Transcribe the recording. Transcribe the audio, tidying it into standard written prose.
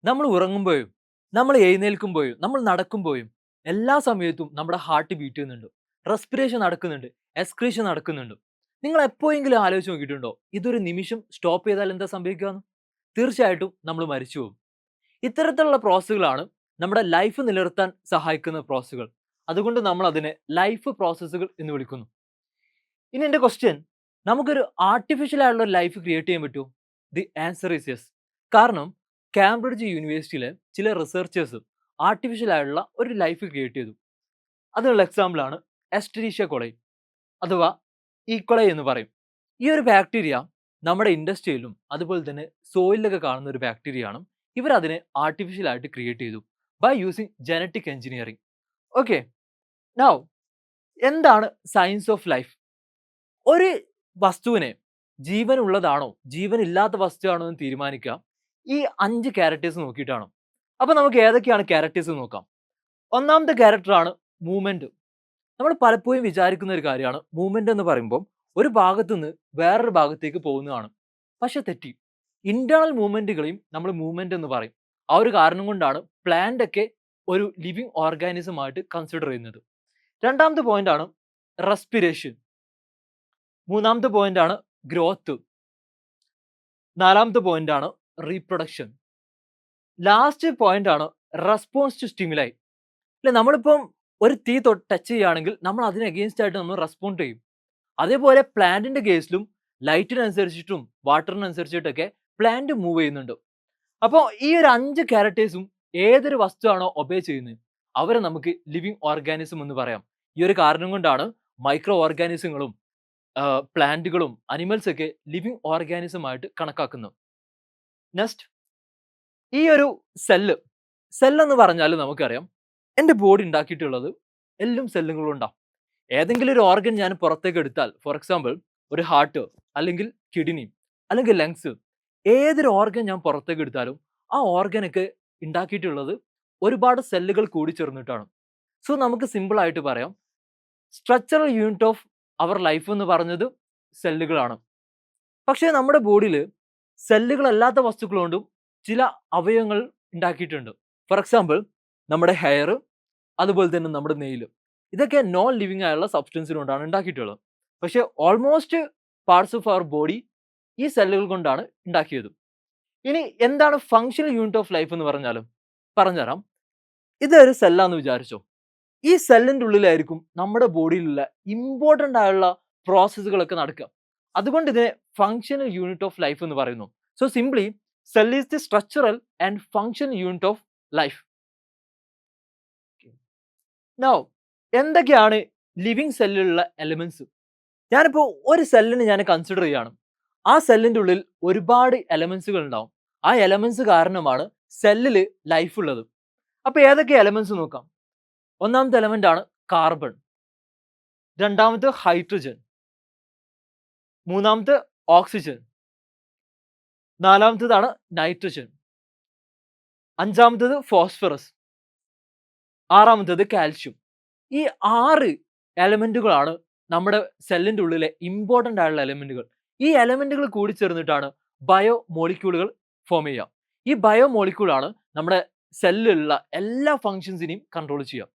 നമ്മൾ ഉറങ്ങുമ്പോഴും, നമ്മൾ എഴുന്നേൽക്കുമ്പോഴും, നമ്മൾ നടക്കുമ്പോഴും എല്ലാ സമയത്തും നമ്മുടെ ഹാർട്ട് ബീറ്റ് ചെയ്യുന്നുണ്ട്. റെസ്പിറേഷൻ നടക്കുന്നുണ്ട്. എക്സ്ക്രീഷൻ നടക്കുന്നുണ്ട്. നിങ്ങൾ എപ്പോഴെങ്കിലും ആലോചിച്ച് നോക്കിയിട്ടുണ്ടോ? ഇതൊരു നിമിഷം സ്റ്റോപ്പ് ചെയ്താൽ എന്താ സംഭവിക്കാന്ന്? തീർച്ചയായിട്ടും നമ്മൾ മരിച്ചു പോകും. ഇത്തരത്തിലുള്ള പ്രോസസ്സുകളാണ് നമ്മുടെ ലൈഫ് നിലനിർത്താൻ സഹായിക്കുന്ന പ്രോസസ്സുകൾ. അതുകൊണ്ട് നമ്മൾ അതിനെ ലൈഫ് പ്രോസസ്സുകൾ എന്ന് വിളിക്കുന്നു. ഇനി എന്റെ ക്വസ്റ്റ്യൻ, നമുക്കൊരു ആർട്ടിഫിഷ്യൽ ആയിട്ടുള്ള ഒരു ലൈഫ് ക്രിയേറ്റ് ചെയ്യാൻ പറ്റുമോ? The answer is yes. കാരണം കാംബ്രിഡ്ജ് യൂണിവേഴ്സിറ്റിയിലെ ചില റിസർച്ചേഴ്സ് ആർട്ടിഫിഷ്യൽ ആയിട്ടുള്ള ഒരു ലൈഫ് ക്രിയേറ്റ് ചെയ്തു. അതിനുള്ള എക്സാമ്പിൾ ആണ് എസ്റ്റരീഷ്യ കൊളൈ അഥവാ ഈക്വളൈ എന്ന് പറയും. ഈ ഒരു ബാക്ടീരിയ നമ്മുടെ ഇൻഡസ്ട്രിയിലും അതുപോലെ തന്നെ സോയിലൊക്കെ കാണുന്ന ഒരു ബാക്ടീരിയ ആണ്. ഇവരതിനെ ആർട്ടിഫിഷ്യൽ ആയിട്ട് ക്രിയേറ്റ് ചെയ്തു by using genetic engineering. Okay, now എന്താണ് സയൻസ് ഓഫ് ലൈഫ്? ഒരു വസ്തുവിനെ ജീവനുള്ളതാണോ ജീവനില്ലാത്ത വസ്തുവാണോ എന്ന് തീരുമാനിക്കുക ഈ 5 ക്യാരക്ടേഴ്സ് നോക്കിയിട്ടാണ്. അപ്പൊ നമുക്ക് ഏതൊക്കെയാണ് ക്യാരക്ടേഴ്സ് നോക്കാം. ഒന്നാമത്തെ ക്യാരക്ടറാണ് മൂവ്മെന്റ്. നമ്മൾ പലപ്പോഴും വിചാരിക്കുന്ന ഒരു കാര്യമാണ് മൂവ്മെന്റ് എന്ന് പറയുമ്പോൾ ഒരു ഭാഗത്തു നിന്ന് വേറൊരു ഭാഗത്തേക്ക് പോകുന്നതാണ്. പക്ഷെ തെറ്റി. ഇന്റേണൽ മൂവ്മെന്റുകളെയും നമ്മൾ മൂവ്മെന്റ് എന്ന് പറയും. ആ ഒരു കാരണം കൊണ്ടാണ് പ്ലാന്റ് ഒക്കെ ഒരു ലിവിങ് ഓർഗാനിസം ആയിട്ട് കൺസിഡർ ചെയ്യുന്നത്. രണ്ടാമത്തെ പോയിന്റ് ആണ് റെസ്പിറേഷൻ. മൂന്നാമത്തെ പോയിന്റ് ആണ് ഗ്രോത്ത്. നാലാമത്തെ പോയിന്റ് ആണ് റീപ്രൊഡക്ഷൻ. ലാസ്റ്റ് പോയിന്റ് ആണ് റെസ്പോൺസ് ടു സ്റ്റിമുലൈ. അല്ലെ, നമ്മളിപ്പം ഒരു തീ ടച്ച് ചെയ്യുകയാണെങ്കിൽ നമ്മൾ അതിന് അഗെയിൻസ്റ്റ് ആയിട്ട് നമ്മൾ റെസ്പോണ്ട് ചെയ്യും. അതേപോലെ പ്ലാന്റിന്റെ കേസിലും ലൈറ്റിനനുസരിച്ചിട്ടും വാട്ടറിനനുസരിച്ചിട്ടൊക്കെ പ്ലാന്റ് മൂവ് ചെയ്യുന്നുണ്ട്. അപ്പോൾ ഈ ഒരു 5 ക്യാരക്ടേഴ്സും ഏതൊരു വസ്തുവാണോ ഒബേ ചെയ്യുന്നത് അവരെ നമുക്ക് ലിവിങ് ഓർഗാനിസം എന്ന് പറയാം. ഈ ഒരു കാരണം കൊണ്ടാണ് മൈക്രോ ഓർഗാനിസങ്ങളും പ്ലാന്റുകളും അനിമൽസ് ഒക്കെ ലിവിങ് ഓർഗാനിസം ആയിട്ട് കണക്കാക്കുന്നത്. നെക്സ്റ്റ്, ഈ ഒരു സെല്ല് എന്ന് പറഞ്ഞാൽ നമുക്കറിയാം എൻ്റെ ബോഡി ഉണ്ടാക്കിയിട്ടുള്ളത് എല്ലാം സെല്ലുകളും ഉണ്ടാവും. ഏതെങ്കിലും ഒരു ഓർഗൻ ഞാൻ പുറത്തേക്ക് എടുത്താൽ, ഫോർ എക്സാമ്പിൾ ഒരു ഹാർട്ട് അല്ലെങ്കിൽ കിഡ്നി അല്ലെങ്കിൽ ലങ്സ്, ഏതൊരു ഓർഗൻ ഞാൻ പുറത്തേക്ക് എടുത്താലും ആ ഓർഗനൊക്കെ ഉണ്ടാക്കിയിട്ടുള്ളത് ഒരുപാട് സെല്ലുകൾ കൂടി ചേർന്നിട്ടാണ്. സോ നമുക്ക് സിമ്പിൾ ആയിട്ട് പറയാം, structural unit of our life എന്ന് പറഞ്ഞത് സെല്ലുകളാണ്. പക്ഷേ നമ്മുടെ ബോഡിയിൽ സെല്ലുകളല്ലാത്ത വസ്തുക്കൾ കൊണ്ടും ചില അവയവങ്ങൾ ഉണ്ടാക്കിയിട്ടുണ്ട്. ഫോർ എക്സാമ്പിൾ നമ്മുടെ ഹെയർ, അതുപോലെ തന്നെ നമ്മുടെ നെയിൽ, ഇതൊക്കെ നോൺ ലിവിങ് ആയുള്ള സബ്സ്റ്റൻസിന് കൊണ്ടാണ് ഉണ്ടാക്കിയിട്ടുള്ളത്. പക്ഷേ almost parts of our body ഈ സെല്ലുകൾ കൊണ്ടാണ് ഉണ്ടാക്കിയത്. ഇനി എന്താണ് ഫങ്ഷണൽ യൂണിറ്റ് ഓഫ് ലൈഫ് എന്ന് പറഞ്ഞുതരാം. ഇതൊരു സെല്ലാന്ന് വിചാരിച്ചോ. ഈ സെല്ലിന്റെ ഉള്ളിലായിരിക്കും നമ്മുടെ ബോഡിയിലുള്ള ഇമ്പോർട്ടൻ്റ് ആയുള്ള പ്രോസസ്സുകളൊക്കെ നടക്കുക. അതുകൊണ്ട് ഇതിനെ ഫങ്ഷണൽ യൂണിറ്റ് ഓഫ് ലൈഫ് എന്ന് പറയുന്നു. So simply cell is the structural and functional unit of life. Now എന്തൊക്കെയാണ് ലിവിങ് സെല്ലിലുള്ള എലിമെന്റ്സ്? ഞാനിപ്പോൾ ഒരു സെല്ലിന് ഞാൻ കൺസിഡർ ചെയ്യാണ്. ആ സെല്ലിന്റെ ഉള്ളിൽ ഒരുപാട് എലമെന്റ്സുകൾ ഉണ്ടാവും. ആ എലമെന്റ്സ് കാരണമാണ് സെല്ലില് ലൈഫ് ഉള്ളത്. അപ്പൊ ഏതൊക്കെ എലമെന്റ്സ് നോക്കാം. ഒന്നാമത്തെ എലമെന്റ് ആണ് കാർബൺ. രണ്ടാമത്തെ ഹൈഡ്രജൻ. മൂന്നാമത്തെ ഓക്സിജൻ. നാലാമത്തേതാണ് നൈട്രജൻ. അഞ്ചാമത്തേത് ഫോസ്ഫറസ്. ആറാമത്തേത് കാൽഷ്യം. ഈ 6 എലമെന്റുകളാണ് നമ്മുടെ സെല്ലിന്റെ ഉള്ളിലെ ഇമ്പോർട്ടൻ്റ് ആയിട്ടുള്ള എലമെന്റുകൾ. ഈ എലമെന്റുകൾ കൂടി ചേർന്നിട്ടാണ് ബയോ മോളിക്യൂളുകൾ ഫോം ചെയ്യുക. ഈ ബയോ മോളിക്യൂളാണ് നമ്മുടെ സെല്ലിലുള്ള എല്ലാ ഫങ്ഷൻസിനെയും കൺട്രോൾ ചെയ്യുക.